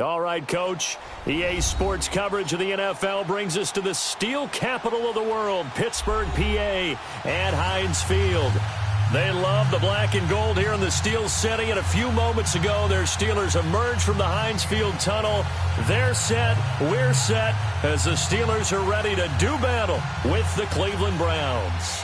All right, Coach. EA Sports coverage of the NFL brings us to the steel capital of the world, Pittsburgh, PA, at Heinz Field. They love the black and gold here in the Steel City, and a few moments ago, their Steelers emerged from the Heinz Field tunnel. They're set, we're set, as the Steelers are ready to do battle with the Cleveland Browns.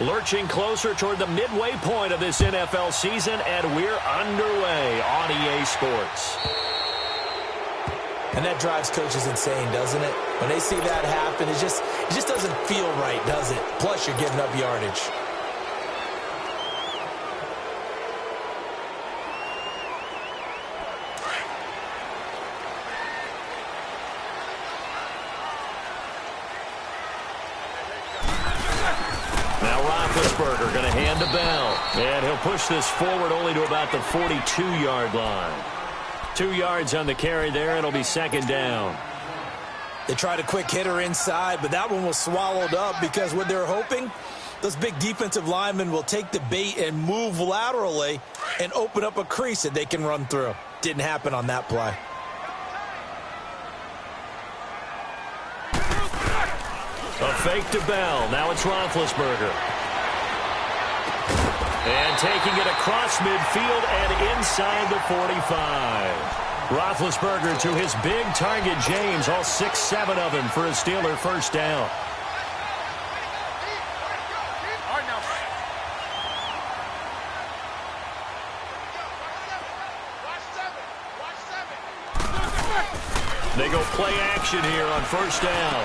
Lurching closer toward the midway point of this NFL season, and we're underway on EA Sports. And that drives coaches insane, doesn't it? When they see that happen, it just doesn't feel right, does it? Plus, you're giving up yardage. Going to hand to Bell, and he'll push this forward only to about the 42-yard line. 2 yards on the carry there. It'll be second down. They tried a quick hitter inside, but that one was swallowed up because what they're hoping, those big defensive linemen will take the bait and move laterally and open up a crease that they can run through. Didn't happen on that play. A fake to Bell. Now it's Roethlisberger. And taking it across midfield and inside the 45. Roethlisberger to his big target, James, all 6-7 of him for a Steeler first down. They go play action here on first down.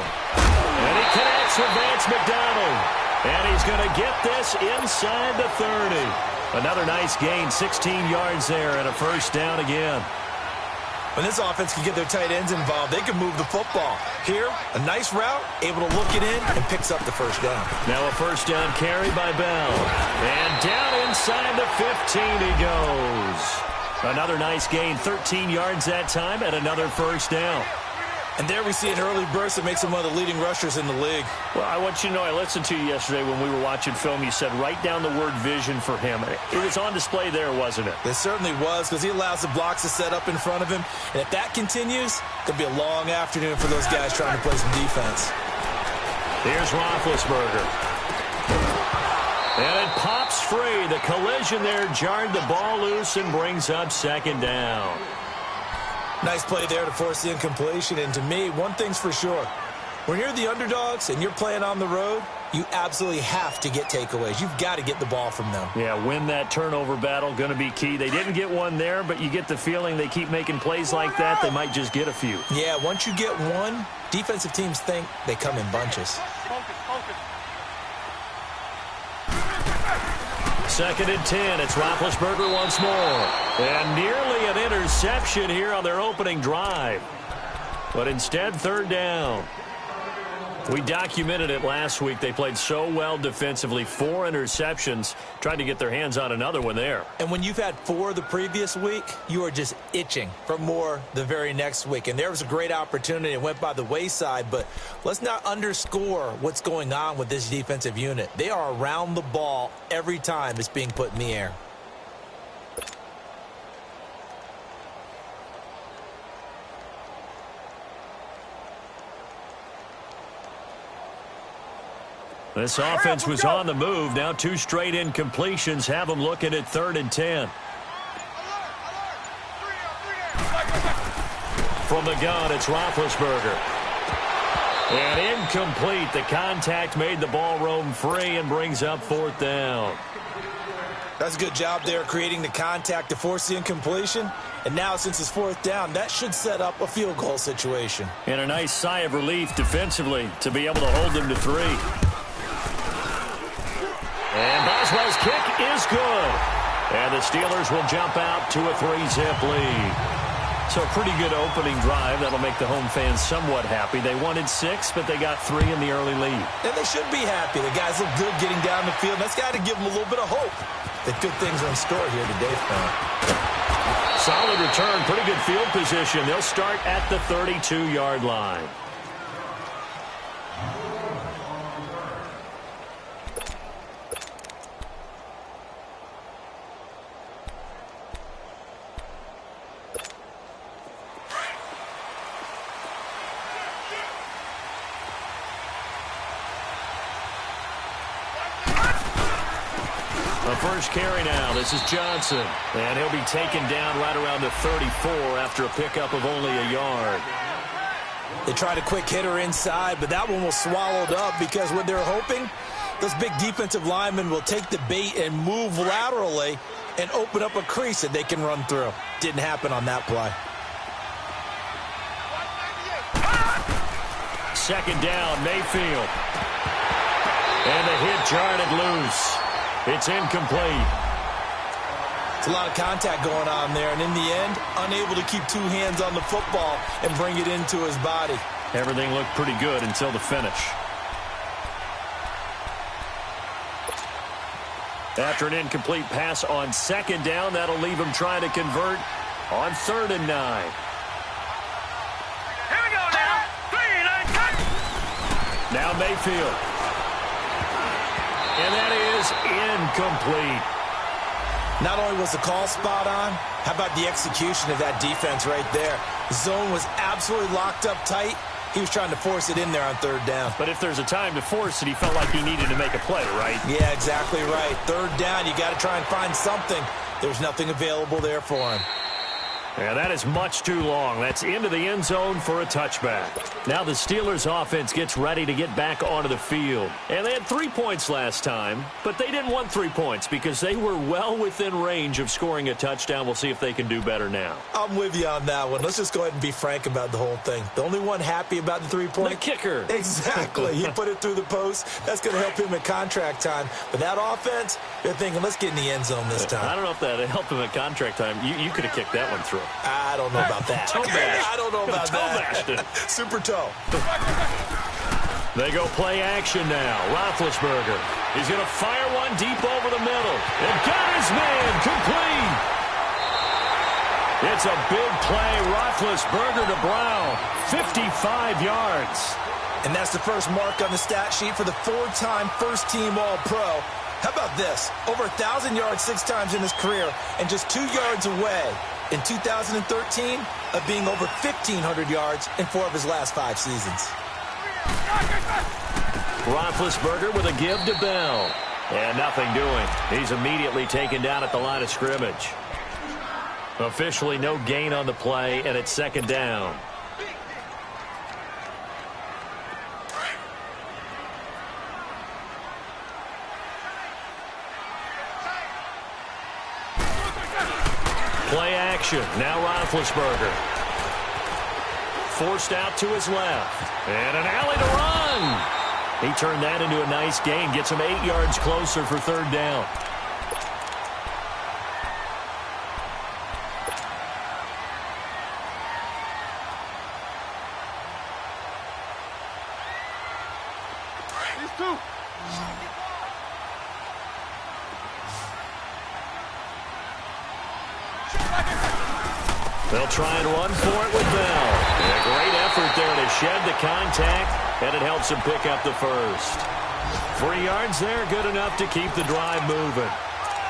And he connects with Vance McDonald. And he's going to get this inside the 30. Another nice gain, 16 yards there, and a first down again. When this offense can get their tight ends involved, they can move the football. Here, a nice route, able to look it in, and picks up the first down. Now a first down carry by Bell. And down inside the 15 he goes. Another nice gain, 13 yards that time, and another first down. And there we see an early burst that makes him one of the leading rushers in the league. Well, I want you to know, I listened to you yesterday when we were watching film. You said write down the word vision for him. It was on display there, wasn't it? It certainly was, because he allows the blocks to set up in front of him. And if that continues, it'll be a long afternoon for those guys trying to play some defense. Here's Roethlisberger. And it pops free. The collision there jarred the ball loose and brings up second down. Nice play there to force the incompletion. And to me, one thing's for sure. When you're the underdogs and you're playing on the road, you absolutely have to get takeaways. You've got to get the ball from them. Yeah, win that turnover battle, going to be key. They didn't get one there, but you get the feeling they keep making plays like that, they might just get a few. Yeah, once you get one, defensive teams think they come in bunches. Second and 10. It's Roethlisberger once more. And nearly an interception here on their opening drive. But instead, third down. We documented it last week. They played so well defensively. 4 interceptions. Tried to get their hands on another one there. And when you've had 4 the previous week, you are just itching for more the very next week. And there was a great opportunity. It went by the wayside. But let's not underscore what's going on with this defensive unit. They are around the ball every time it's being put in the air. This offense was on the move. Now 2 straight incompletions have them looking at third and 10. From the gun, it's Roethlisberger. And incomplete. The contact made the ball roam free and brings up fourth down. That's a good job there creating the contact to force the incompletion. And now since it's fourth down, that should set up a field goal situation. And a nice sigh of relief defensively to be able to hold them to 3. And Boswell's kick is good. And the Steelers will jump out to a 3-zip lead. So a pretty good opening drive. That'll make the home fans somewhat happy. They wanted 6, but they got 3 in the early lead. And they should be happy. The guys look good getting down the field. That's got to give them a little bit of hope that good things are in store here today for them. Solid return. Pretty good field position. They'll start at the 32-yard line. First carry now. This is Johnson. And he'll be taken down right around the 34 after a pickup of only a yard. They tried a quick hitter inside, but that one was swallowed up because what they're hoping, those big defensive linemen will take the bait and move laterally and open up a crease that they can run through. Didn't happen on that play. Second down, Mayfield. And the hit jarred it loose. It's incomplete. It's a lot of contact going on there, and in the end, unable to keep 2 hands on the football and bring it into his body. Everything looked pretty good until the finish. After an incomplete pass on second down, that'll leave him trying to convert on 3rd and 9. Here we go now. 3, 9, cut. Now Mayfield. And that is incomplete. Not only was the call spot on, how about the execution of that defense right there? The zone was absolutely locked up tight. He was trying to force it in there on 3rd down. But if there's a time to force it, he felt like he needed to make a play, right? Yeah, exactly right. 3rd down, you got to try and find something. There's nothing available there for him. Yeah, that is much too long. That's into the end zone for a touchback. Now the Steelers offense gets ready to get back onto the field. And they had 3 points last time, but they didn't want 3 points because they were well within range of scoring a touchdown. We'll see if they can do better now. I'm with you on that one. Let's just go ahead and be frank about the whole thing. The only one happy about the 3-point? The kicker. Exactly. He put it through the post. That's going to help him at contract time. But that offense, they're thinking, let's get in the end zone this time. I don't know if that helped him at contract time. You could have kicked that one through. I don't know about that. Toe bash. I don't know about that. Super toe. They go play action now. Roethlisberger. He's going to fire one deep over the middle. And got his man complete. It's a big play. Roethlisberger to Brown. 55 yards. And that's the first mark on the stat sheet for the 4-time first-team All-Pro. How about this? Over 1,000 yards 6 times in his career and just 2 yards away in 2013 of being over 1,500 yards in 4 of his last 5 seasons. Roethlisberger with a give to Bell. And nothing doing. He's immediately taken down at the line of scrimmage. Officially no gain on the play, and it's 2nd down. Play action. Now Roethlisberger. Forced out to his left. And an alley to run. He turned that into a nice gain. Gets him 8 yards closer for 3rd down. These 2. They'll try and run for it with Bell. And a great effort there to shed the contact, and it helps him pick up the first. 3 yards there, good enough to keep the drive moving.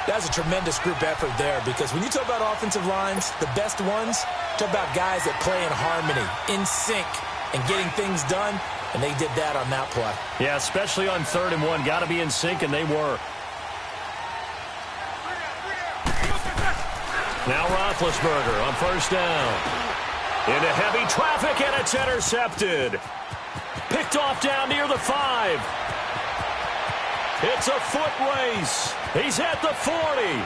That's a tremendous group effort there because when you talk about offensive lines, the best ones, talk about guys that play in harmony, in sync, and getting things done, and they did that on that play. Yeah, especially on 3rd and 1. Got to be in sync, and they were. Now Roethlisberger on 1st down. Into heavy traffic, and it's intercepted. Picked off down near the 5. It's a foot race. He's at the 40,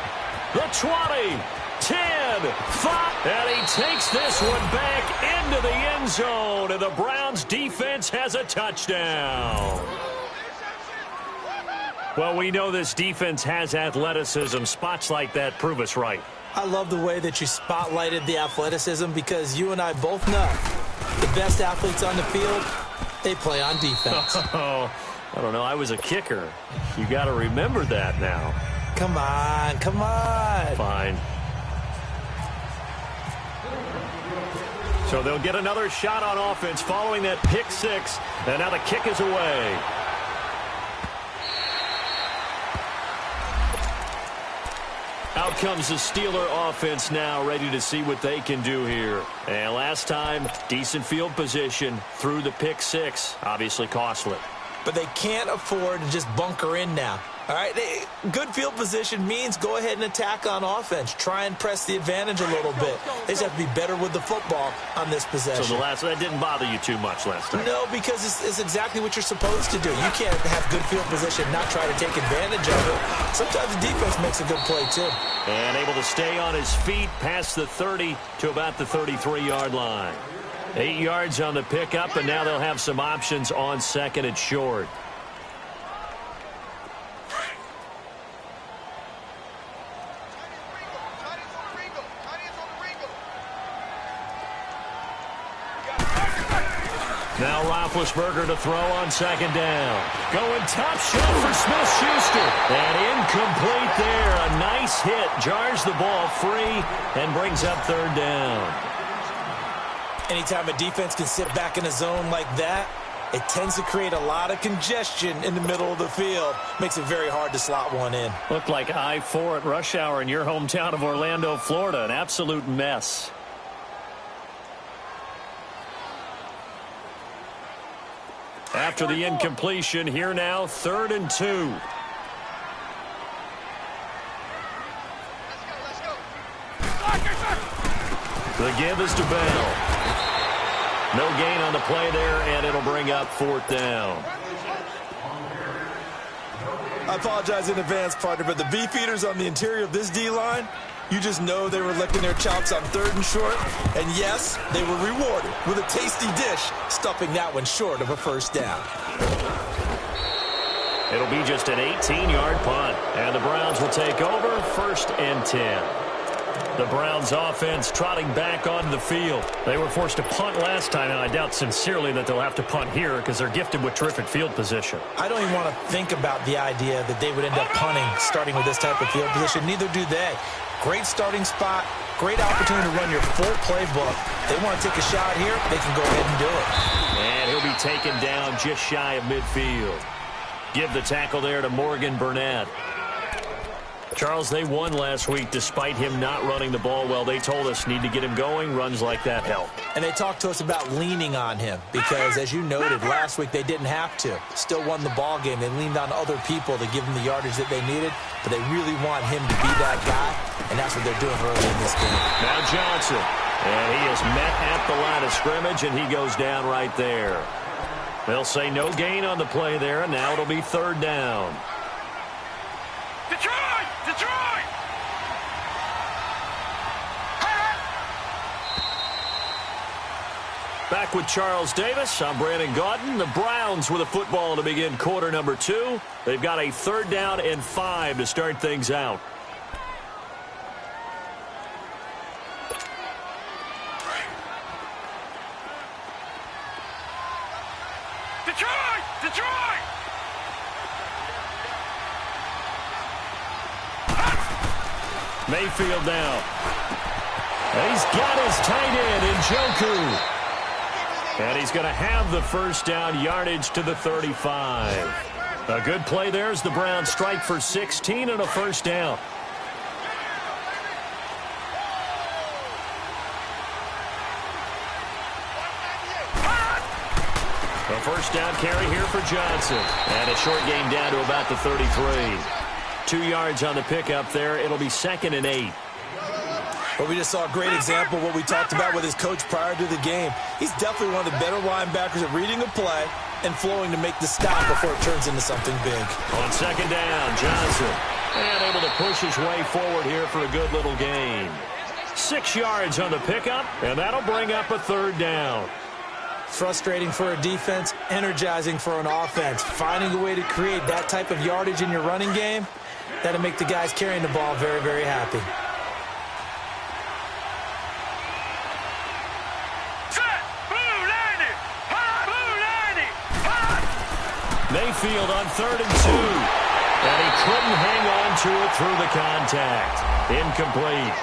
the 20, 10, 5. And he takes this one back into the end zone, and the Browns defense has a touchdown. Well, we know this defense has athleticism. Spots like that prove us right. I love the way that you spotlighted the athleticism because you and I both know the best athletes on the field, they play on defense. Oh, I don't know. I was a kicker. You got to remember that now. Come on, come on. Fine. So they'll get another shot on offense following that pick six. And now the kick is away. Out comes the Steeler offense now, ready to see what they can do here. And last time, decent field position through the pick six. Obviously costly. But they can't afford to just bunker in now. All right, good field position means go ahead and attack on offense. Try and press the advantage a little bit. They just have to be better with the football on this possession. So that didn't bother you too much last time? No, because it's exactly what you're supposed to do. You can't have good field position, not try to take advantage of it. Sometimes the defense makes a good play, too. And able to stay on his feet past the 30 to about the 33-yard line. 8 yards on the pickup, and now they'll have some options on second and short. Now Roethlisberger to throw on second down. Going top shot for Smith-Schuster. And incomplete there. A nice hit. Jars the ball free and brings up third down. Anytime a defense can sit back in a zone like that, it tends to create a lot of congestion in the middle of the field. Makes it very hard to slot one in. Looked like I-4 at rush hour in your hometown of Orlando, Florida. An absolute mess. After the incompletion, here now, 3rd and 2. The give is to Bell. No gain on the play there, and it'll bring up 4th down. I apologize in advance, partner, but the beefeaters on the interior of this D-line, you just know they were licking their chops on 3rd and short. And yes, they were rewarded with a tasty dish, stuffing that one short of a first down. It'll be just an 18-yard punt, and the Browns will take over 1st and 10. The Browns offense trotting back onto the field. They were forced to punt last time, and I doubt sincerely that they'll have to punt here because they're gifted with terrific field position. I don't even want to think about the idea that they would end up punting starting with this type of field position. Neither do they. Great starting spot, great opportunity to run your full playbook. They want to take a shot here, they can go ahead and do it. And he'll be taken down just shy of midfield. Give the tackle there to Morgan Burnett. Charles, they won last week despite him not running the ball well. They told us need to get him going. Runs like that help. And they talked to us about leaning on him because, as you noted, last week they didn't have to. Still won the ball game. They leaned on other people to give them the yardage that they needed, but they really want him to be that guy, and that's what they're doing early in this game. Now Johnson, and he is met at the line of scrimmage, and he goes down right there. They'll say no gain on the play there, and now it'll be 3rd down. Detroit! Detroit! Back with Charles Davis. I'm Brandon Gaudin. The Browns with a football to begin quarter number 2. They've got a 3rd down and 5 to start things out. Detroit! Detroit! Mayfield now. And he's got his tight end in Njoku. And he's going to have the first down, yardage to the 35. A good play there as the Browns strike for 16 and a first down. A first down carry here for Johnson. And a short game down to about the 33. 2 yards on the pickup there. It'll be 2nd and 8. Well, we just saw a great example of what we talked about with his coach prior to the game. He's definitely one of the better linebackers at reading a play and flowing to make the stop before it turns into something big. On 2nd down, Johnson. And able to push his way forward here for a good little gain. 6 yards on the pickup, and that'll bring up a 3rd down. Frustrating for a defense, energizing for an offense. Finding a way to create that type of yardage in your running game, that'll make the guys carrying the ball very, very happy. Mayfield on 3rd and 2. And he couldn't hang on to it through the contact. Incomplete.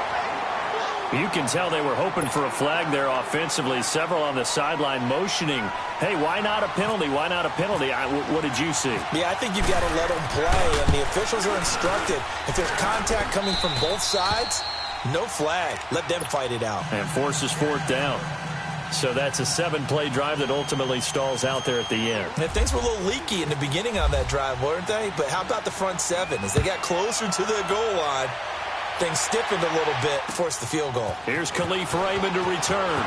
You can tell they were hoping for a flag there offensively. Several on the sideline motioning, hey, why not a penalty? Why not a penalty? What did you see? Yeah, I think you've got to let them play, and the officials are instructed. If there's contact coming from both sides, no flag. Let them fight it out. And forces 4th down. So that's a 7-play drive that ultimately stalls out there at the end. And things were a little leaky in the beginning on that drive, weren't they? But how about the front 7? As they got closer to the goal line, things stiffened a little bit, forced the field goal. Here's Khalif Raymond to return.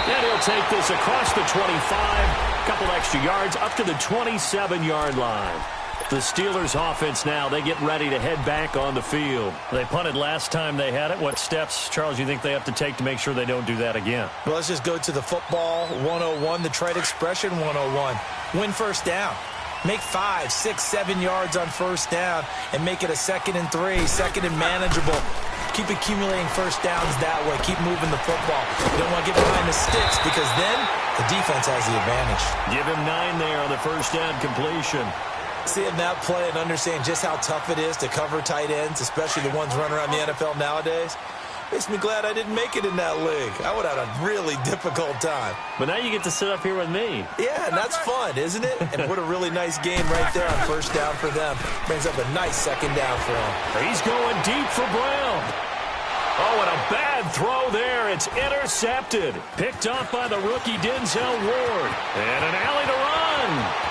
And he'll take this across the 25, a couple extra yards, up to the 27-yard line. The Steelers offense now, they get ready to head back on the field. They punted last time they had it. What steps, Charles, you think they have to take to make sure they don't do that again? Well, let's just go to the football 101, the trade expression 101. Win first down. Make 5, 6, 7 yards on first down and make it a 2nd and 3, 2nd and manageable. Keep accumulating first downs that way. Keep moving the football. You don't want to get behind the sticks because then the defense has the advantage. Give him 9 there on the first down completion. Seeing that play and understanding just how tough it is to cover tight ends, especially the ones running around the NFL nowadays, makes me glad I didn't make it in that league. I would have had a really difficult time. But now you get to sit up here with me. Yeah, and that's fun, isn't it? And what a really nice game right there on first down for them. Brings up a nice 2nd down for them. He's going deep for Brown. Oh, and a bad throw there. It's intercepted. Picked off by the rookie Denzel Ward. And an alley to run.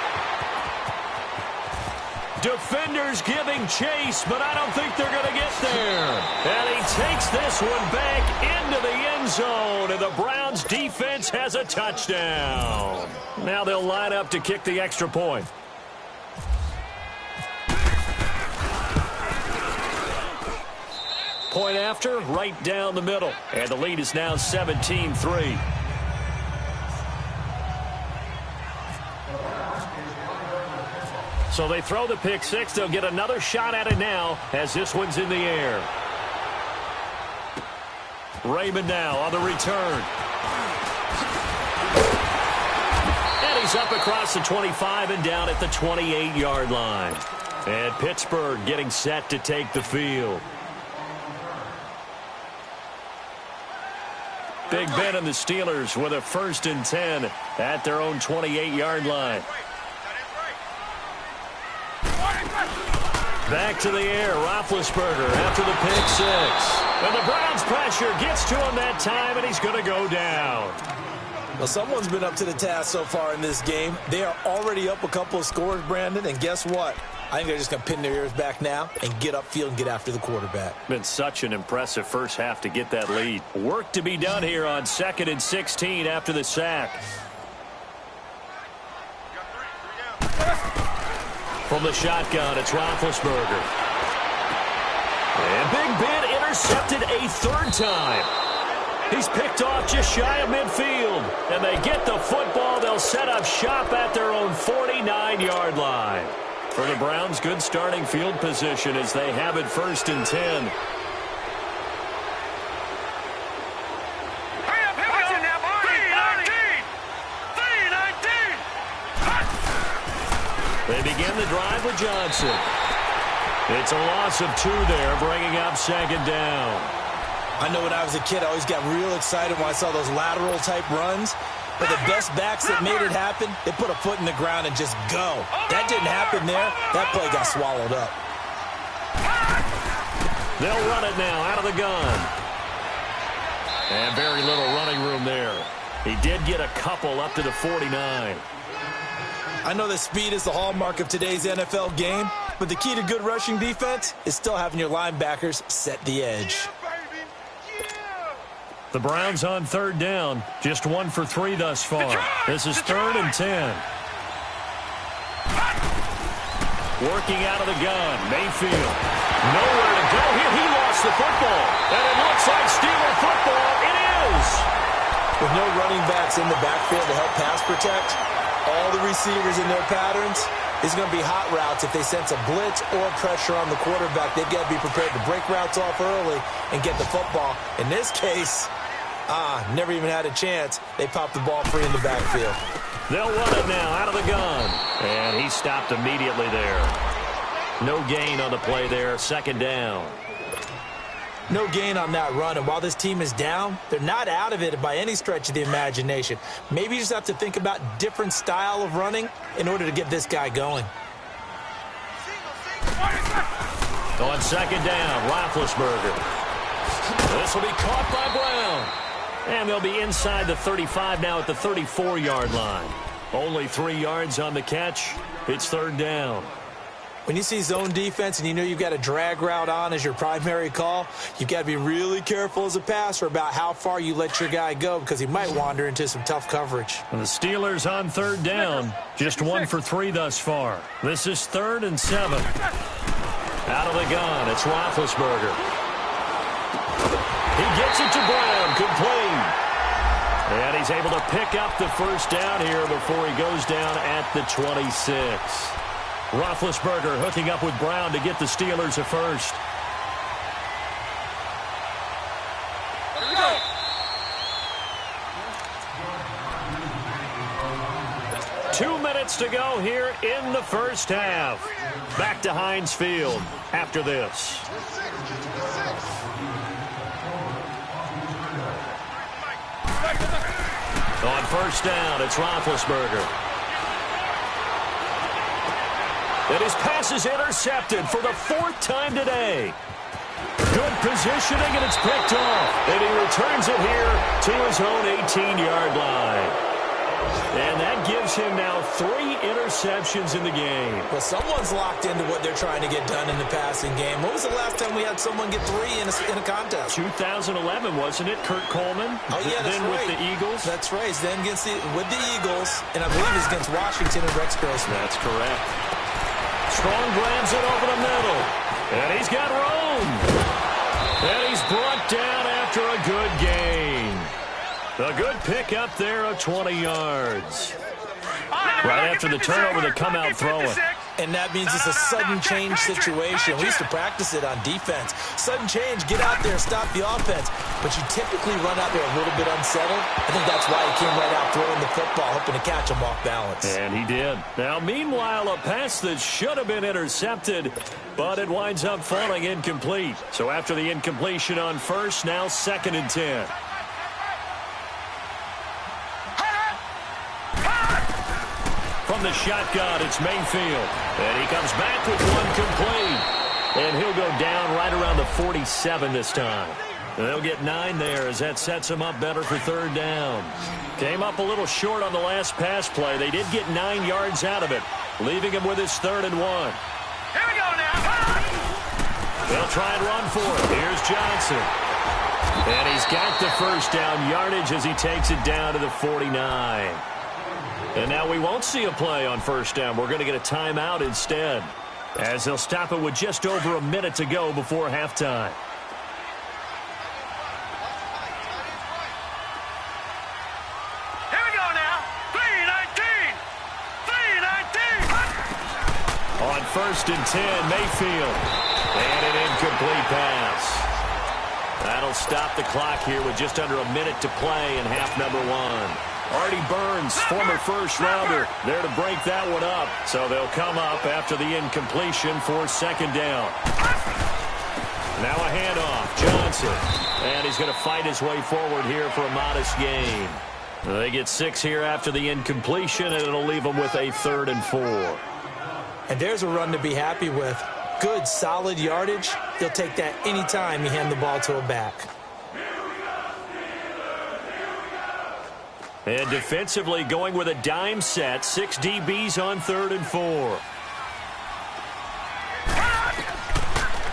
Defenders giving chase, but I don't think they're going to get there. And he takes this one back into the end zone, and the Browns defense has a touchdown. Now they'll line up to kick the extra point. Point after, right down the middle. And the lead is now 17-3. So they throw the pick 6. They'll get another shot at it now as this one's in the air. Raymond now on the return. And he's up across the 25 and down at the 28-yard line. And Pittsburgh getting set to take the field. Big Ben and the Steelers with a 1st and 10 at their own 28-yard line. Back to the air, Roethlisberger after the pick 6. And the Browns pressure gets to him that time, and he's going to go down. Well, someone's been up to the task so far in this game. They are already up a couple of scores, Brandon, and guess what? I think they're just going to pin their ears back now and get upfield and get after the quarterback. Been such an impressive first half to get that lead. Work to be done here on 2nd and 16 after the sack. From the shotgun, it's Roethlisberger. And Big Ben intercepted a 3rd time. He's picked off just shy of midfield. And they get the football. They'll set up shop at their own 49-yard line. For the Browns, good starting field position as they have it 1st and 10. They begin the drive with Johnson. It's a loss of 2 there, bringing up 2nd down. I know when I was a kid, I always got real excited when I saw those lateral-type runs. But the best backs that made it happen, they put a foot in the ground and just go. That didn't happen there. That play got swallowed up. They'll run it now out of the gun. And very little running room there. He did get a couple up to the 49. I know that speed is the hallmark of today's NFL game, but the key to good rushing defense is still having your linebackers set the edge. The Browns on 3rd down. Just 1 for 3 thus far. This is 3rd and 10. Working out of the gun. Mayfield. Nowhere to go here. He lost the football. And it looks like Steeler football. It is. With no running backs in the backfield to help pass protect, all the receivers in their patterns, it's going to be hot routes. If they sense a blitz or pressure on the quarterback, they've got to be prepared to break routes off early and get the football. In this case, never even had a chance. They popped the ball free in the backfield. They'll run it now out of the gun. And he stopped immediately there. No gain on the play there. Second down. No gain on that run, and while this team is down, they're not out of it by any stretch of the imagination. Maybe you just have to think about different style of running in order to get this guy going. On second down, Roethlisberger. This will be caught by Brown. And they'll be inside the 35 now at the 34-yard line. Only 3 yards on the catch. It's third down. When you see zone defense and you know you've got a drag route on as your primary call, you've got to be really careful as a passer about how far you let your guy go because he might wander into some tough coverage. And the Steelers on third down, just 1 for 3 thus far. This is 3rd and 7. Out of the gun, it's Roethlisberger. He gets it to Brown, complete. And he's able to pick up the first down here before he goes down at the 26. Roethlisberger hooking up with Brown to get the Steelers a first. Here we go. Two minutes to go here in the first half. Back to Heinz Field after this. On first down, it's Roethlisberger. And his pass is intercepted for the 4th time today. Good positioning, and it's picked off. And he returns it here to his own 18-yard line. And that gives him now 3 interceptions in the game. Well, someone's locked into what they're trying to get done in the passing game. When was the last time we had someone get 3 in a contest? 2011, wasn't it? Kurt Coleman? Oh, yeah, that's then right. with the Eagles? That's right. Then with the Eagles, and I believe it's against Washington and Rex Grossman. That's correct. Strong grabs it over the middle. And he's got room. And he's brought down after a good gain. A good pick up there of 20 yards. Right after the turnover, they come out throwing. And that means it's a sudden change situation. We used to practice it on defense. Sudden change, get out there, stop the offense. But you typically run out there a little bit unsettled. I think that's why he came right out throwing the football, hoping to catch him off balance. And he did. Now, meanwhile, a pass that should have been intercepted, but it winds up falling incomplete. So after the incompletion on first, now 2nd and 10. From the shotgun, it's Mayfield. And he comes back with one complete. And he'll go down right around the 47 this time. And they'll get 9 there as that sets him up better for third down. Came up a little short on the last pass play. They did get 9 yards out of it, leaving him with his 3rd and 1. Here we go now. They'll try and run for it. Here's Johnson. And he's got the first down yardage as he takes it down to the 49. And now we won't see a play on first down. We're going to get a timeout instead, as they'll stop it with just over a minute to go before halftime. Here we go now. 3-19. 3-19. On 1st and 10, Mayfield. And an incomplete pass. That'll stop the clock here with just under a minute to play in half number 1. Artie Burns, former first-rounder, there to break that one up. So they'll come up after the incompletion for 2nd down. Now a handoff, Johnson. And he's going to fight his way forward here for a modest gain. They get 6 here after the incompletion, and it'll leave them with a 3rd and 4. And there's a run to be happy with. Good, solid yardage. He'll take that anytime you hand the ball to a back. And defensively going with a dime set. 6 DBs on 3rd and 4.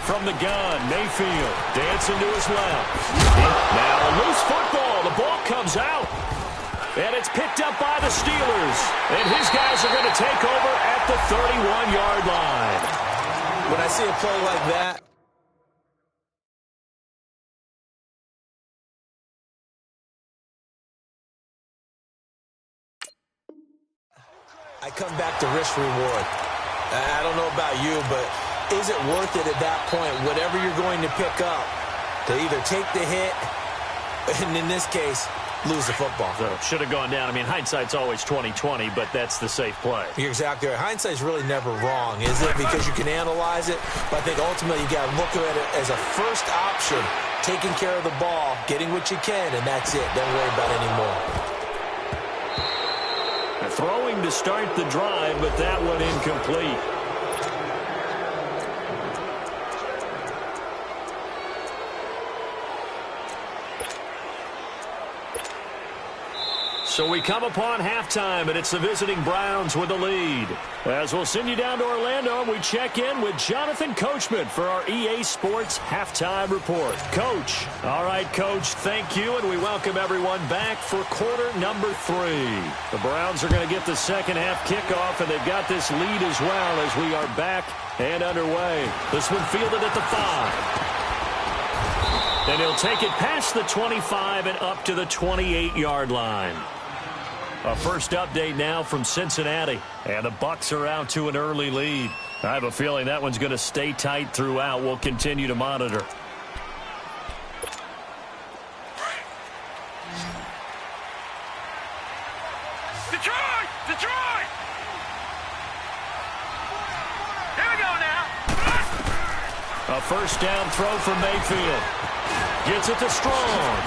From the gun, Mayfield dancing to his left. Now a loose football. The ball comes out. And it's picked up by the Steelers. And his guys are going to take over at the 31-yard line. When I see a play like that, I come back to risk reward. I don't know about you, but is it worth it at that point, whatever you're going to pick up, to either take the hit, and in this case, lose the football? So should have gone down. I mean, hindsight's always 20/20, but that's the safe play. You're exactly right. Hindsight's really never wrong, is it? Because you can analyze it, but I think ultimately you got to look at it as a first option, taking care of the ball, getting what you can, and that's it. Don't worry about it anymore. Throwing to start the drive, but that one incomplete. So we come upon halftime, and it's the visiting Browns with the lead. As we'll send you down to Orlando, we check in with Jonathan Coachman for our EA Sports Halftime Report. Coach. All right, Coach, thank you, and we welcome everyone back for quarter number 3. The Browns are going to get the second half kickoff, and they've got this lead as well as we are back and underway. This one fielded at the 5. And he'll take it past the 25 and up to the 28-yard line. A first update now from Cincinnati, and the Bucs are out to an early lead. I have a feeling that one's going to stay tight throughout. We'll continue to monitor. Detroit! Detroit! Here we go now. A first down throw for Mayfield. Gets it to Strong.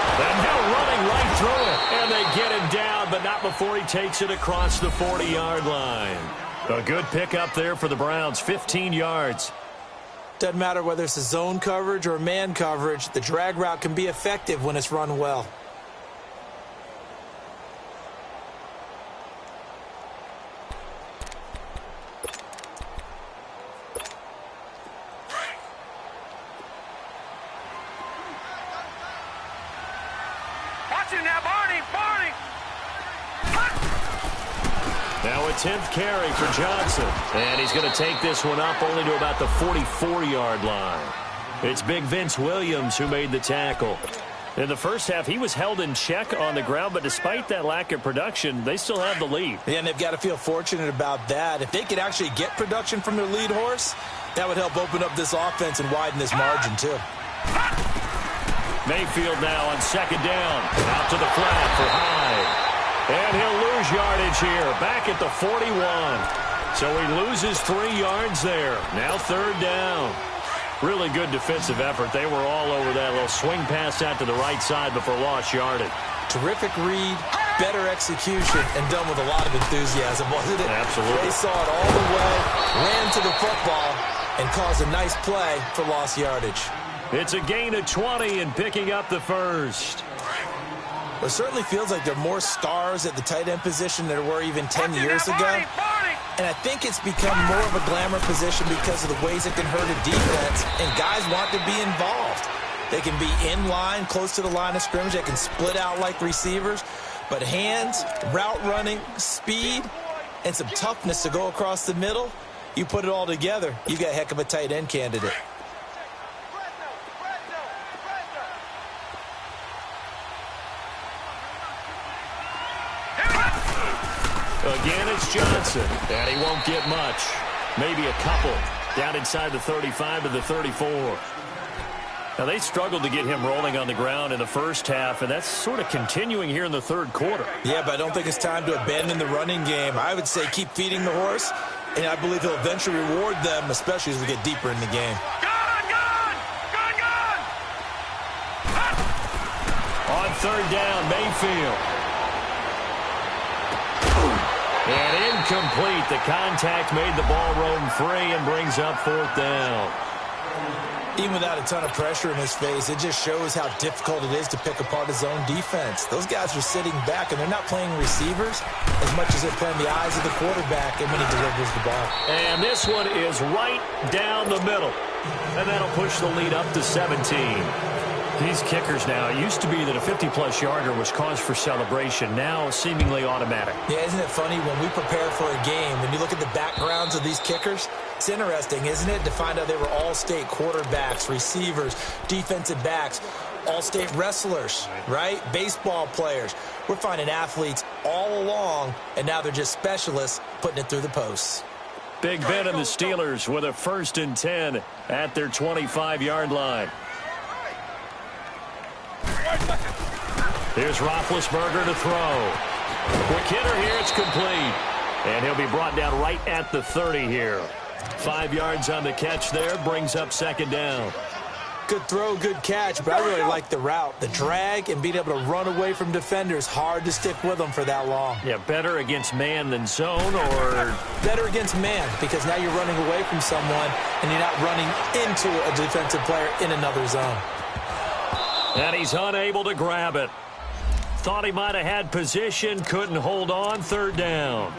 And now running right through it. And they get him down, but not before he takes it across the 40-yard line. A good pickup there for the Browns, 15 yards. Doesn't matter whether it's a zone coverage or man coverage, the drag route can be effective when it's run well. Now a 10th carry for Johnson. And he's going to take this one up only to about the 44-yard line. It's Big Vince Williams who made the tackle. In the first half, he was held in check on the ground, but despite that lack of production, they still have the lead. Yeah, and they've got to feel fortunate about that. If they could actually get production from their lead horse, that would help open up this offense and widen this margin, too. Mayfield now on second down. Out to the flat for Hyde. And he'll lose yardage here, back at the 41. So he loses 3 yards there. Now third down. Really good defensive effort. They were all over that little swing pass out to the right side before lost yardage. Terrific read, better execution, and done with a lot of enthusiasm, wasn't it? Absolutely. They saw it all the way, ran to the football, and caused a nice play for lost yardage. It's a gain of 20 and picking up the first. It certainly feels like there are more stars at the tight end position than there were even 10 years ago. And I think it's become more of a glamour position because of the ways it can hurt a defense, and guys want to be involved. They can be in line, close to the line of scrimmage. They can split out like receivers. But hands, route running, speed, and some toughness to go across the middle, you put it all together, you've got a heck of a tight end candidate. Again, it's Johnson, and he won't get much. Maybe a couple down inside the 35 to the 34. Now, they struggled to get him rolling on the ground in the first half, and that's sort of continuing here in the third quarter. Yeah, but I don't think it's time to abandon the running game. I would say keep feeding the horse, and I believe he'll eventually reward them, especially as we get deeper in the game. On third down, Mayfield. And incomplete. The contact made the ball roam free and brings up fourth down. Even without a ton of pressure in his face, it just shows how difficult it is to pick apart his own defense. Those guys are sitting back, and they're not playing receivers as much as they're playing the eyes of the quarterback and when he delivers the ball. And this one is right down the middle. And that'll push the lead up to 17. These kickers now, it used to be that a 50-plus yarder was cause for celebration. Now, seemingly automatic. Yeah, isn't it funny? When we prepare for a game, when you look at the backgrounds of these kickers, It's interesting, isn't it, to find out they were all-state quarterbacks, receivers, defensive backs, all-state wrestlers, right? Baseball players. We're finding athletes all along, and now they're just specialists putting it through the posts. Big Ben and the Steelers with a 1st and 10 at their 25-yard line. Here's Roethlisberger to throw. Quick hitter here, it's complete. And he'll be brought down right at the 30 here. 5 yards on the catch there, brings up 2nd down. Good throw, good catch, but I really like the route. The drag and being able to run away from defenders, hard to stick with them for that long. Yeah, better against man than zone, or? Better against man, because now you're running away from someone and you're not running into a defensive player in another zone. And he's unable to grab it. Thought he might have had position, couldn't hold on, 3rd down.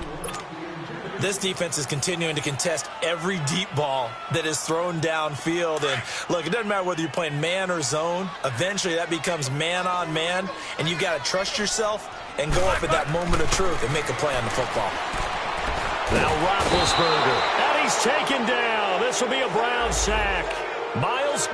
This defense is continuing to contest every deep ball that is thrown downfield. And, look, it doesn't matter whether you're playing man or zone. Eventually, that becomes man-on-man, and you've got to trust yourself and go up at that moment of truth and make a play on the football. Now Roethlisberger, and he's taken down. This will be a Brown sack. Miles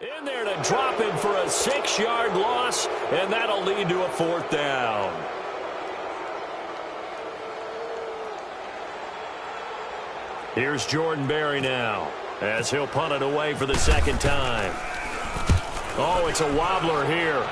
in there to drop him for a 6-yard loss, and that'll lead to a 4th down. Here's Jordan Berry now, as he'll punt it away for the 2nd time. Oh, it's a wobbler here.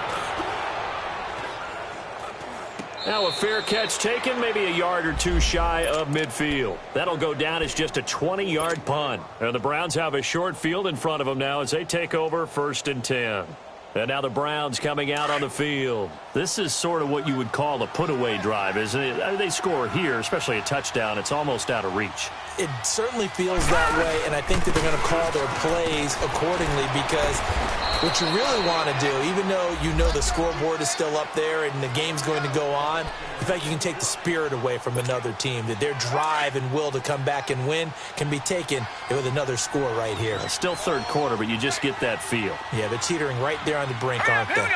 Now a fair catch taken, maybe a yard or two shy of midfield. That'll go down as just a 20-yard punt. And the Browns have a short field in front of them now as they take over 1st and 10. And now the Browns coming out on the field. This is sort of what you would call a put-away drive, isn't it? They score here, especially a touchdown. It's almost out of reach. It certainly feels that way, and I think that they're going to call their plays accordingly, because what you really want to do, even though you know the scoreboard is still up there and the game's going to go on, in fact, you can take the spirit away from another team, that their drive and will to come back and win can be taken with another score right here. It's still 3rd quarter, but you just get that feel. Yeah, they're teetering right there on the brink, aren't they?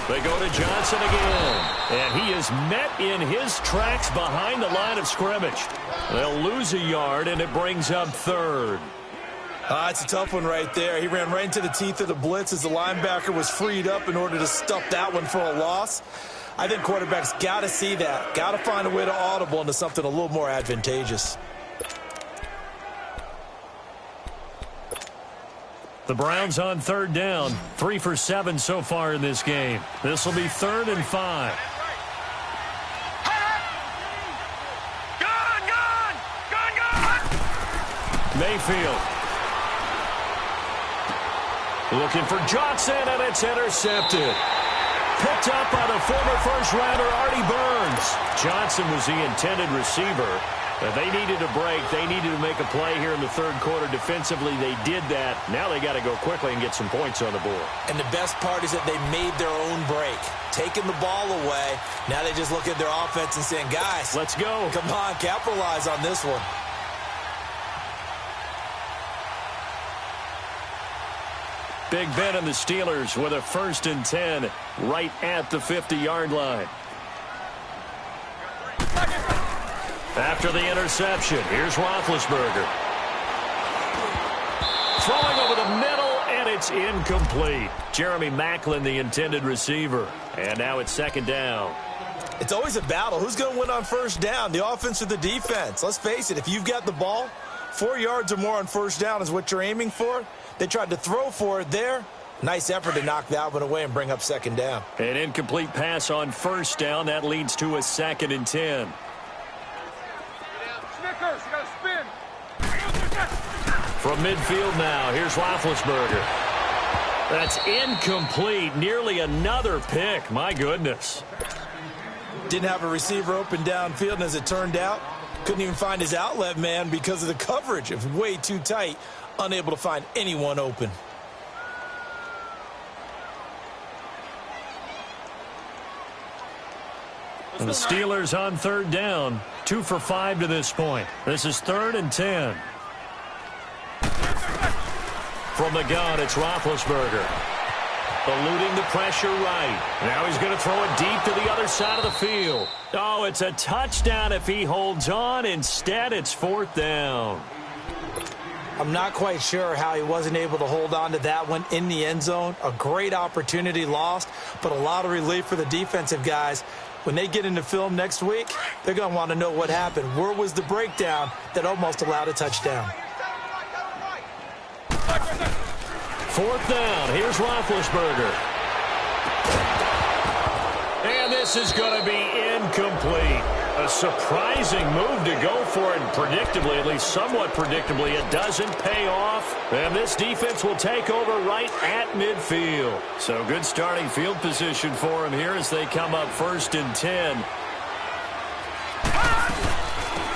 They go to Johnson again, and he is met in his tracks behind the line of scrimmage. They'll lose a yard, and it brings up 3rd. It's a tough one right there. He ran right into the teeth of the blitz as the linebacker was freed up in order to stuff that one for a loss. I think quarterbacks got to see that, got to find a way to audible into something a little more advantageous. The Browns on 3rd down, 3 for 7 so far in this game. This will be 3rd and 5. Mayfield. Looking for Johnson, and it's intercepted. Picked up by the former first-rounder Artie Burns. Johnson was the intended receiver. They needed a break. They needed to make a play here in the 3rd quarter. Defensively, they did that. Now they got to go quickly and get some points on the board. And the best part is that they made their own break, taking the ball away. Now they just look at their offense and saying, guys, let's go. Come on, capitalize on this one. Big Ben and the Steelers with a 1st and 10 right at the 50-yard line. After the interception, here's Roethlisberger. Throwing over the middle, and it's incomplete. Jeremy Maclin, the intended receiver. And now it's 2nd down. It's always a battle. Who's going to win on 1st down, the offense or the defense? Let's face it, if you've got the ball, 4 yards or more on 1st down is what you're aiming for. They tried to throw for it there. Nice effort to knock that one away and bring up second down. An incomplete pass on first down. That leads to a 2nd and 10. Snickers, you gotta spin. From midfield now, here's Roethlisberger. That's incomplete. Nearly another pick. My goodness. Didn't have a receiver open downfield, and as it turned out, couldn't even find his outlet man because of the coverage. It was way too tight, unable to find anyone open. And the Steelers on 3rd down. 2 for 5 to this point. This is 3rd and 10. From the gun, it's Roethlisberger. Eluding the pressure right. Now he's going to throw it deep to the other side of the field. Oh, it's a touchdown if he holds on. Instead, it's 4th down. I'm not quite sure how he wasn't able to hold on to that one in the end zone. A great opportunity lost, but a lot of relief for the defensive guys. When they get into film next week, they're going to want to know what happened. Where was the breakdown that almost allowed a touchdown? 4th down. Here's Roethlisberger. And this is going to be incomplete. A surprising move to go for it. Predictably, at least somewhat predictably, it doesn't pay off. And this defense will take over right at midfield. So good starting field position for him here as they come up 1st and 10.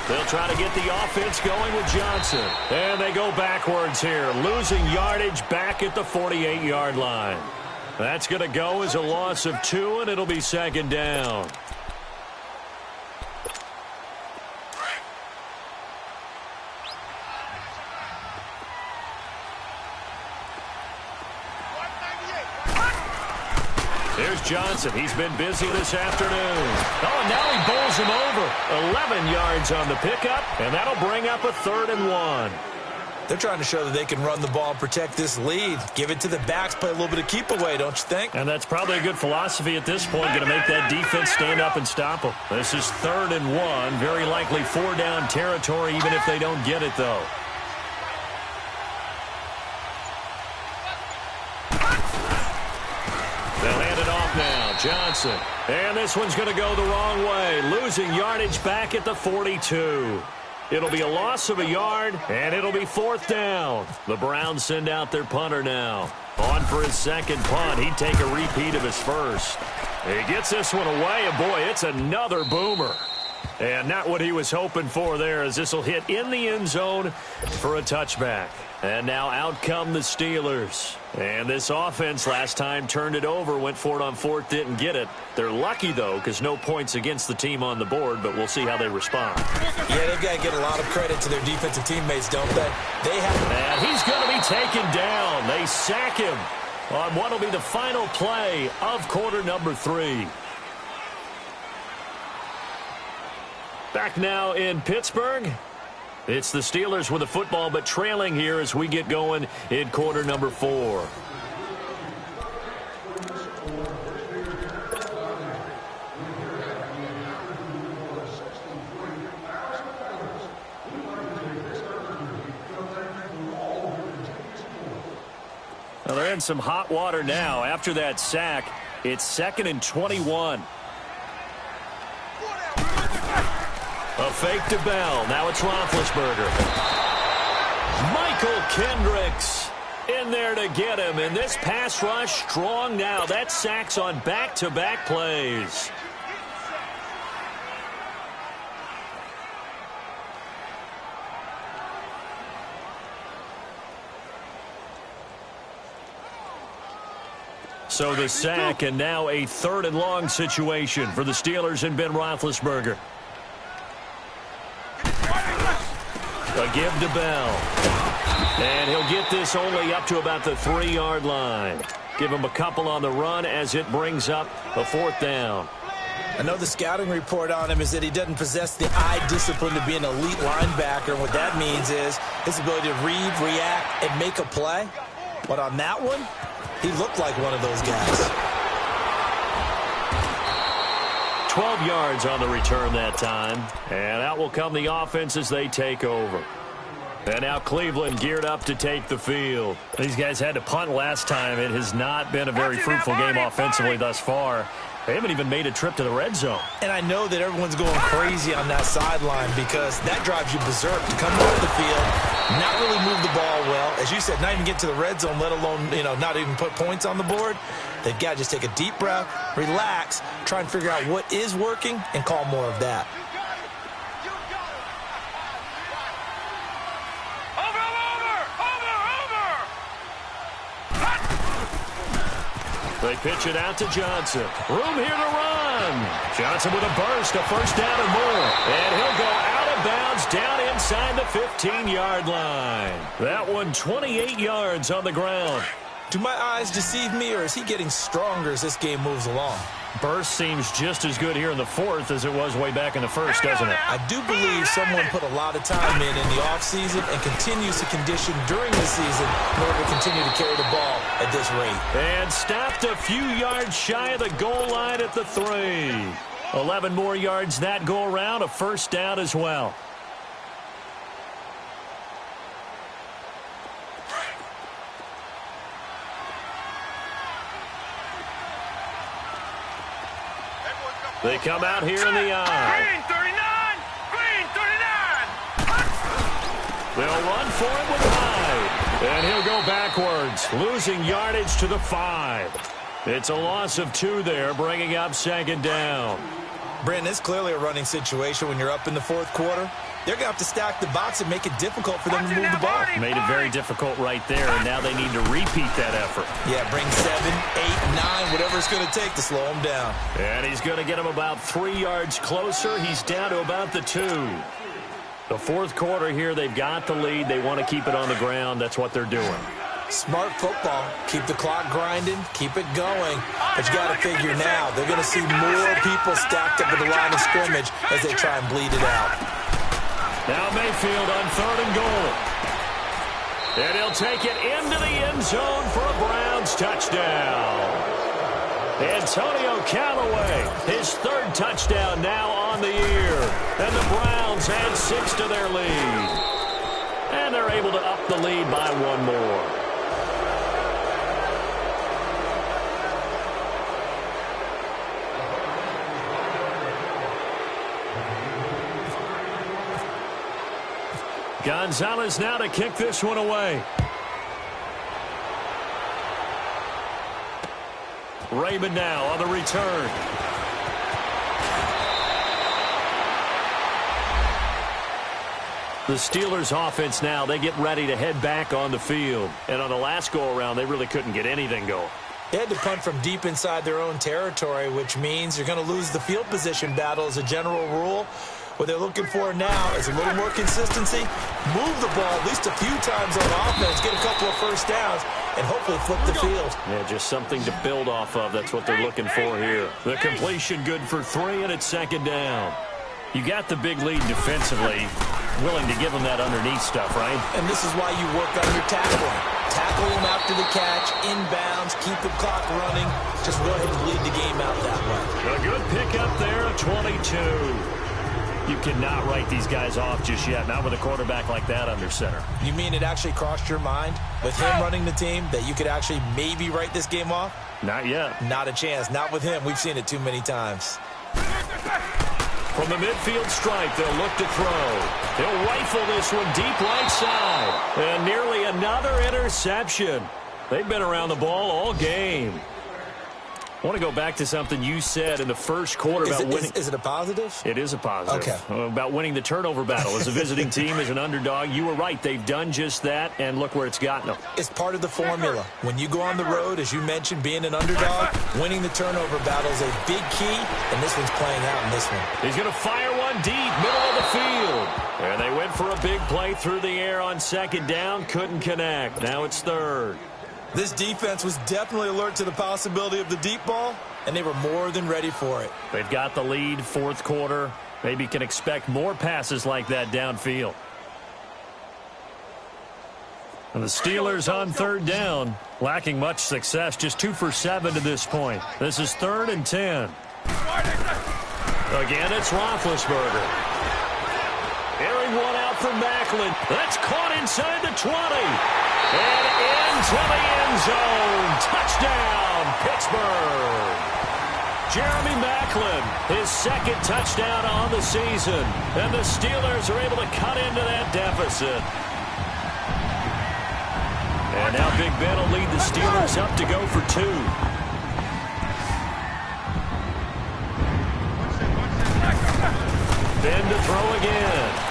They'll try to get the offense going with Johnson. And they go backwards here, losing yardage back at the 48-yard line. That's going to go as a loss of 2, and it'll be 2nd down. Here's Johnson. He's been busy this afternoon. Oh, and now he bowls him over. 11 yards on the pickup, and that'll bring up a 3rd and 1. They're trying to show that they can run the ball and protect this lead. Give it to the backs, play a little bit of keep away, don't you think? And that's probably a good philosophy at this point, going to make that defense stand up and stop them. This is 3rd and 1. Very likely 4-down territory, even if they don't get it, though. They'll hand it off now. Johnson. And this one's going to go the wrong way. Losing yardage back at the 42. It'll be a loss of a yard, and it'll be 4th down. The Browns send out their punter now. On for his 2nd punt. He'd take a repeat of his first. He gets this one away, and boy, it's another boomer. And not what he was hoping for there, as this will hit in the end zone for a touchback. And now out come the Steelers. And this offense last time turned it over, went for it on 4th, didn't get it. They're lucky, though, because no points against the team on the board, but we'll see how they respond. Yeah, they've got to get a lot of credit to their defensive teammates, don't they? And he's going to be taken down. They sack him on what will be the final play of quarter number 3. Back now in Pittsburgh. It's the Steelers with the football, but trailing here as we get going in quarter number 4. Well, they're in some hot water now. After that sack, it's 2nd and 21. A fake to Bell. Now it's Roethlisberger. Michael Kendricks in there to get him. And this pass rush strong now. That sacks on back-to-back plays. So the sack, and now a 3rd and long situation for the Steelers and Ben Roethlisberger. A give to Bell. And he'll get this only up to about the 3-yard line. Give him a couple on the run as it brings up a 4th down. I know the scouting report on him is that he doesn't possess the eye discipline to be an elite linebacker. And what that means is his ability to read, react, and make a play. But on that one, he looked like one of those guys. 12 yards on the return that time. And out will come the offense as they take over. And now Cleveland geared up to take the field. These guys had to punt last time. It has not been a very fruitful game offensively thus far. They haven't even made a trip to the red zone. And I know that everyone's going crazy on that sideline because that drives you berserk to come onto the field, not really move the ball well. As you said, not even get to the red zone, let alone, not even put points on the board. They've got to just take a deep breath, relax, try and figure out what is working, and call more of that. They pitch it out to Johnson. Room here to run. Johnson with a burst, a first down and more. And he'll go out of bounds down inside the 15-yard line. That one 28 yards on the ground. Do my eyes deceive me, or is he getting stronger as this game moves along? Burst seems just as good here in the fourth as it was way back in the first, doesn't it? I do believe someone put a lot of time in the offseason and continues to condition during the season in order to continue to carry the ball at this rate. And stopped a few yards shy of the goal line at the 3. 11 more yards that go around, a first down as well. They come out here in the eye. Green 39! Green 39! They'll run for it with Hyde. And he'll go backwards, losing yardage to the 5. It's a loss of 2 there, bringing up second down. Brandon, it's clearly a running situation when you're up in the fourth quarter. They're going to have to stack the box and make it difficult for them to move the ball. Made it very difficult right there, and now they need to repeat that effort. Yeah, bring 7, 8, 9, whatever it's going to take to slow them down. And he's going to get him about 3 yards closer. He's down to about the 2. The fourth quarter here, they've got the lead. They want to keep it on the ground. That's what they're doing. Smart football. Keep the clock grinding. Keep it going. But you got to figure now, they're going to see more people stacked up at the line of scrimmage as they try and bleed it out. Now Mayfield on 3rd and goal. And he'll take it into the end zone for a Browns touchdown. Antonio Callaway, his 3rd touchdown now on the year. And the Browns add 6 to their lead. And they're able to up the lead by 1 more. Gonzalez now to kick this one away. Raymond now on the return. The Steelers offense now, they get ready to head back on the field. And on the last go-around, they really couldn't get anything going. They had to punt from deep inside their own territory, which means you're going to lose the field position battle as a general rule. What they're looking for now is a little more consistency, move the ball at least a few times on offense, get a couple of first downs, and hopefully flip the field. Yeah, just something to build off of. That's what they're looking for here. The completion good for 3, and it's second down. You got the big lead defensively, willing to give them that underneath stuff, right? And this is why you work on your tackling. Tackle them after the catch, inbounds, keep the clock running. Just go ahead and bleed the game out that way. A good pickup there, a 22. You cannot write these guys off just yet, not with a quarterback like that under center. You mean it actually crossed your mind with him running the team that you could actually maybe write this game off? Not yet. Not a chance. Not with him. We've seen it too many times. From the midfield stripe, they'll look to throw. He'll rifle this one deep right side. And nearly another interception. They've been around the ball all game. I want to go back to something you said in the first quarter about winning. Is it a positive? It is a positive. Okay. About winning the turnover battle. As a visiting team, as an underdog, you were right. They've done just that, and look where it's gotten them. It's part of the formula. When you go on the road, as you mentioned, being an underdog, winning the turnover battle is a big key, and this one's playing out in this one. He's going to fire one deep, middle of the field. And they went for a big play through the air on second down, couldn't connect. Now it's 3rd. This defense was definitely alert to the possibility of the deep ball, and they were more than ready for it. They've got the lead, fourth quarter. Maybe can expect more passes like that downfield. And the Steelers on 3rd down, lacking much success, just 2 for 7 to this point. This is 3rd and 10. Again, it's Roethlisberger. Airing one out from Maclin. That's caught inside the 20. And into the end zone. Touchdown, Pittsburgh. Jeremy Maclin, his second touchdown on the season. And the Steelers are able to cut into that deficit. And now Big Ben will lead the Steelers up to go for 2. Ben to throw again.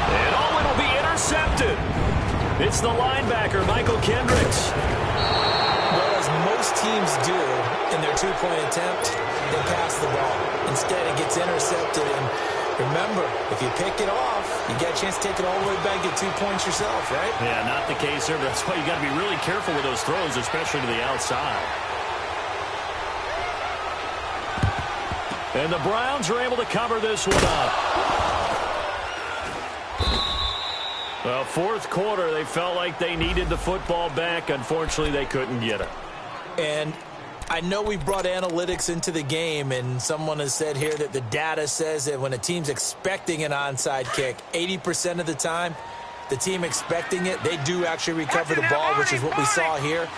And it'll be intercepted. It's the linebacker, Michael Kendricks. Well, as most teams do in their two-point attempt, they pass the ball. Instead, it gets intercepted. And remember, if you pick it off, you get a chance to take it all the way back, get 2 points yourself, right? Yeah, not the case there. That's why you got to be really careful with those throws, especially to the outside. And the Browns are able to cover this one up. Well, fourth quarter, they felt like they needed the football back. Unfortunately, they couldn't get it. And I know we brought analytics into the game, and someone has said here that the data says that when a team's expecting an onside kick, 80% of the time, the team expecting it, they do actually recover the ball, which is what we saw here.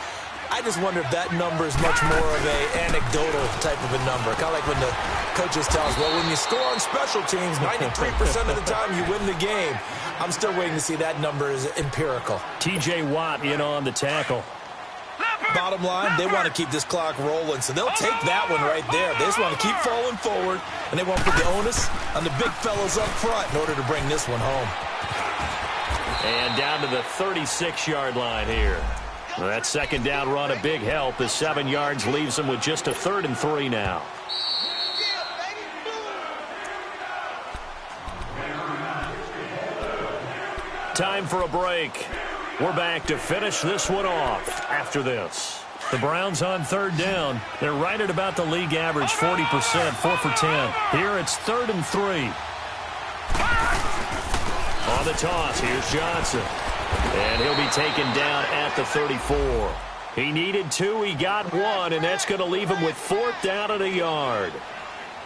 I just wonder if that number is much more of an anecdotal type of a number. Kind of like when the coaches tell us, well, when you score on special teams, 93% of the time you win the game. I'm still waiting to see that number is empirical. T.J. Watt in on the tackle. Bottom line, they want to keep this clock rolling, so they'll take that one right there. They just want to keep falling forward, and they want to put the onus on the big fellas up front in order to bring this one home. And down to the 36-yard line here. Well, that second down run, a big help. The 7 yards leaves them with just a 3rd and 3 now. Time for a break. We're back to finish this one off after this. The Browns on 3rd down. They're right at about the league average, 40%, 4 for 10. Here it's 3rd and 3. On the toss, here's Johnson. And he'll be taken down at the 34. He needed 2, he got 1, and that's going to leave him with 4th down and a yard.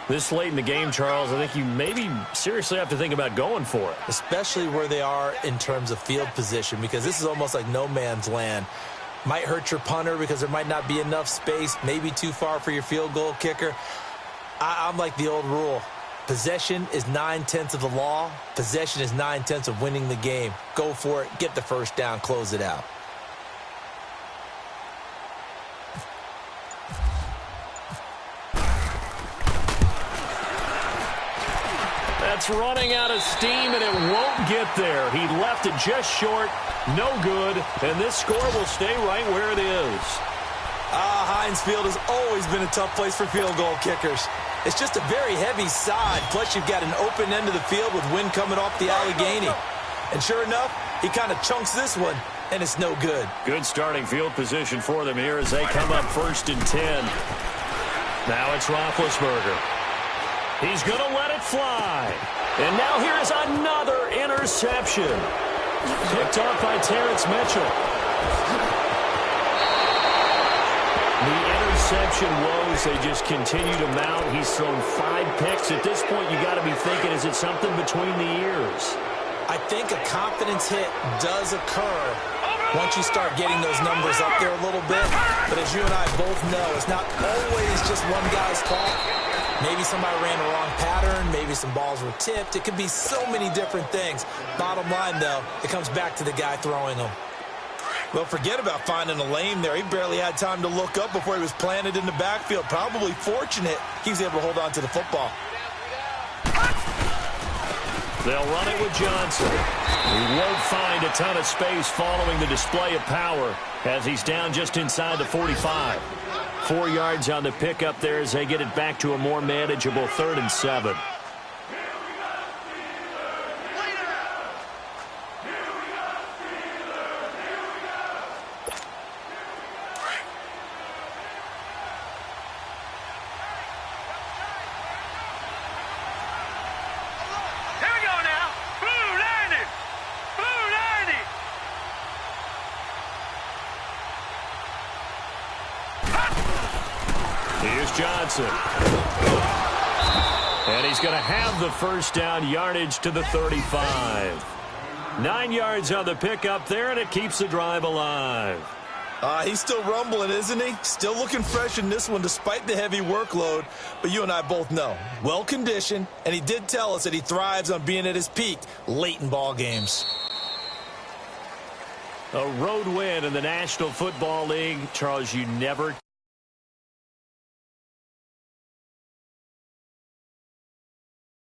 This late in the game, Charles, I think you maybe seriously have to think about going for it. Especially where they are in terms of field position, because this is almost like no man's land. Might hurt your punter because there might not be enough space, maybe too far for your field goal kicker. I'm like the old rule. Possession is 9/10 of the law. Possession is 9/10 of winning the game. Go for it. Get the first down. Close it out. That's running out of steam, and it won't get there. He left it just short. No good. And this score will stay right where it is. Heinz Field has always been a tough place for field goal kickers. It's just a very heavy side, plus you've got an open end of the field with wind coming off the Allegheny. And sure enough, he kind of chunks this one, and it's no good. Good starting field position for them here as they come up 1st and 10. Now it's Roethlisberger. He's going to let it fly. And now here's another interception. Picked off by Terrence Mitchell. The interception woes, they just continue to mount. He's thrown 5 picks. At this point, you got to be thinking, is it something between the ears? I think a confidence hit does occur once you start getting those numbers up there a little bit. But as you and I both know, it's not always just one guy's fault. Maybe somebody ran a wrong pattern. Maybe some balls were tipped. It could be so many different things. Bottom line, though, it comes back to the guy throwing them. Well, forget about finding a lane there. He barely had time to look up before he was planted in the backfield. Probably fortunate he was able to hold on to the football. They'll run it with Johnson. He won't find a ton of space following the display of power as he's down just inside the 45. 4 yards on the pickup there as they get it back to a more manageable 3rd and 7. Johnson. And he's going to have the first down, yardage to the 35. 9 yards on the pickup there, and it keeps the drive alive. He's still rumbling, isn't he? Still looking fresh in this one despite the heavy workload. But you and I both know, well-conditioned, and he did tell us that he thrives on being at his peak late in ball games. A road win in the National Football League. Charles, you never